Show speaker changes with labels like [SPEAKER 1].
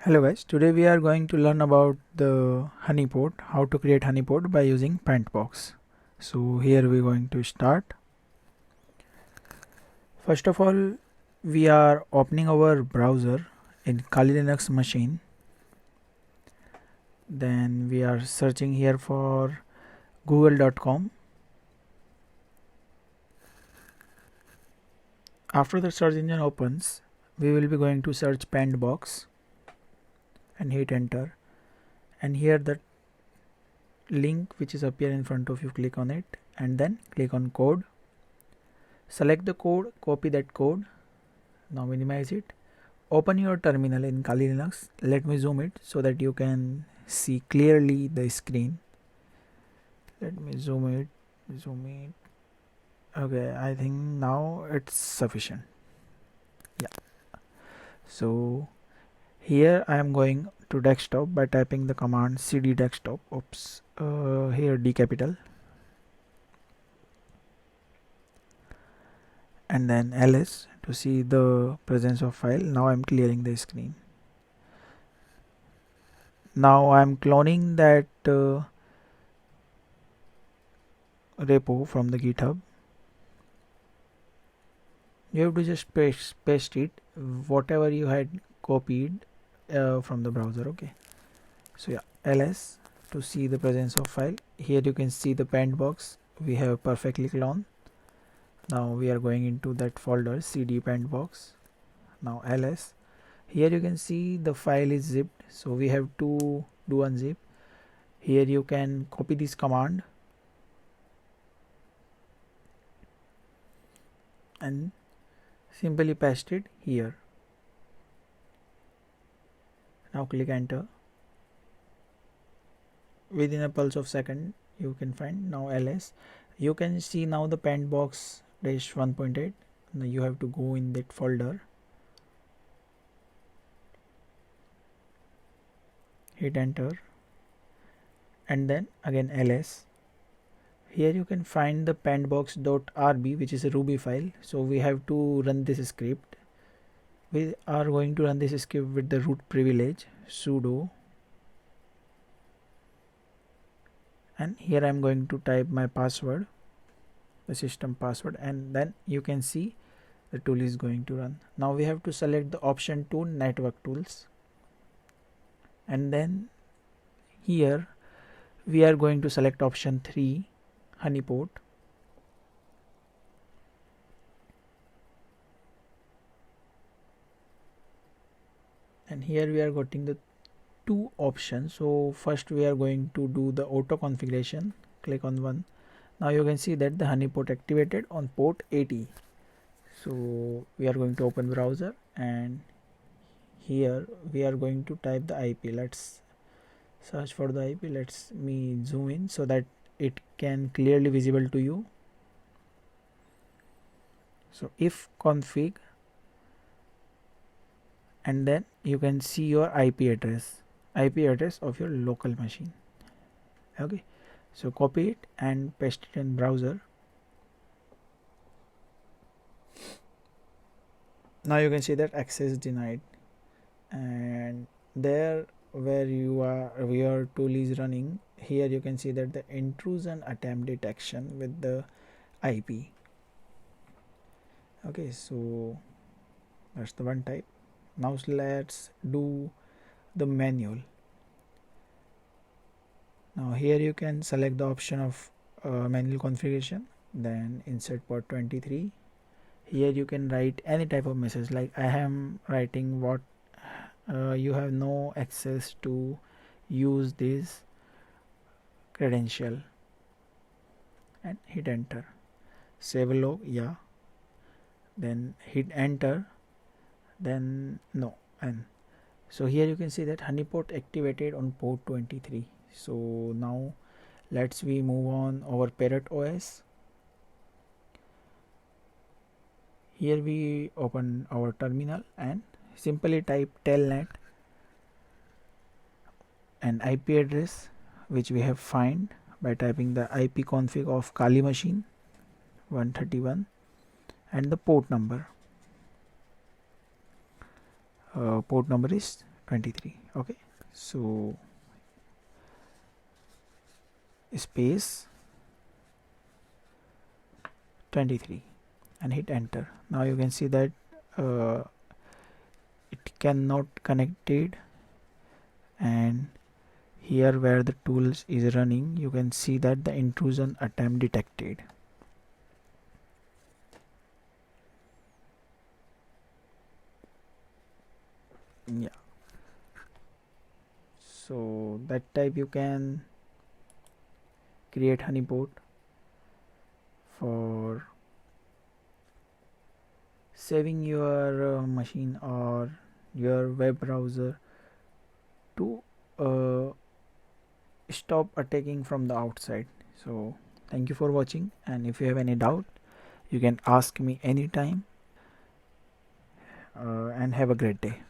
[SPEAKER 1] Hello guys, today we are going to learn about the honeypot, how to create honeypot by using Pentbox. So here we are going to start. First of all, we are opening our browser in Kali Linux machine. Then we are searching here for google.com. After the search engine opens, we will be going to search Pentbox and hit enter, and here the link which is appear in front of you, click on it and then click on code, select the code, copy that code, now minimize it, open your terminal in Kali Linux. Let me zoom it so that you can see clearly the screen. Let me zoom it. Okay, I think now it's sufficient. Yeah, so here I am going to desktop by typing the command cd desktop. Here D capital and then ls to see the presence of file. Now I'm clearing the screen. Now I'm cloning that repo from the GitHub. You have to just paste it whatever you had copied from the browser. Okay, so yeah, ls to see the presence of file. Here you can see the Pentbox we have perfectly cloned. Now we are going into that folder cd Pentbox. Now ls, here you can see the file is zipped, so we have to do unzip. Here you can copy this command and simply paste it here. Now click enter. Within a pulse of second you can find. Now ls, you can see now the Pentbox dash 1.8. now you have to go in that folder, hit enter and then again ls. Here you can find the pentbox.rb, which is a Ruby file. So we have to run this script. We are going to run this script with the root privilege sudo, and here I am going to type my password, the system password, and then you can see the tool is going to run. Now we have to select the option 2 network tools, and then here we are going to select option 3 honeypot. And here we are getting the two options. So first we are going to do the auto configuration. Click on one. Now you can see that the honeypot activated on port 80. So we are going to open browser and here we are going to type the IP. Let's search for the IP. Let's me zoom in so that it can clearly visible to you. So if config, and then you can see your IP address of your local machine. Okay, so copy it and paste it in browser. Now you can see that access denied, and there where your tool is running, here you can see that the intrusion attempt detection with the IP. Okay, so that's the one type. Now let's do the manual. Now here you can select the option of manual configuration, then insert port 23. Here you can write any type of message, like I am writing what you have no access to use this credential, and hit enter. Save a log, yeah, then hit enter, then no, and so here you can see that honeypot activated on port 23. So now let's we move on our parrot OS. Here we open our terminal and simply type telnet and IP address which we have find by typing the IP config of Kali machine 131 and the port number. Port number is 23. Okay, so space 23 and hit enter. Now you can see that it cannot connected, and here where the tools is running you can see that the intrusion attempt detected. Yeah, so that type you can create honeypot for saving your machine or your web browser to stop attacking from the outside. So thank you for watching, and if you have any doubt you can ask me anytime, and have a great day.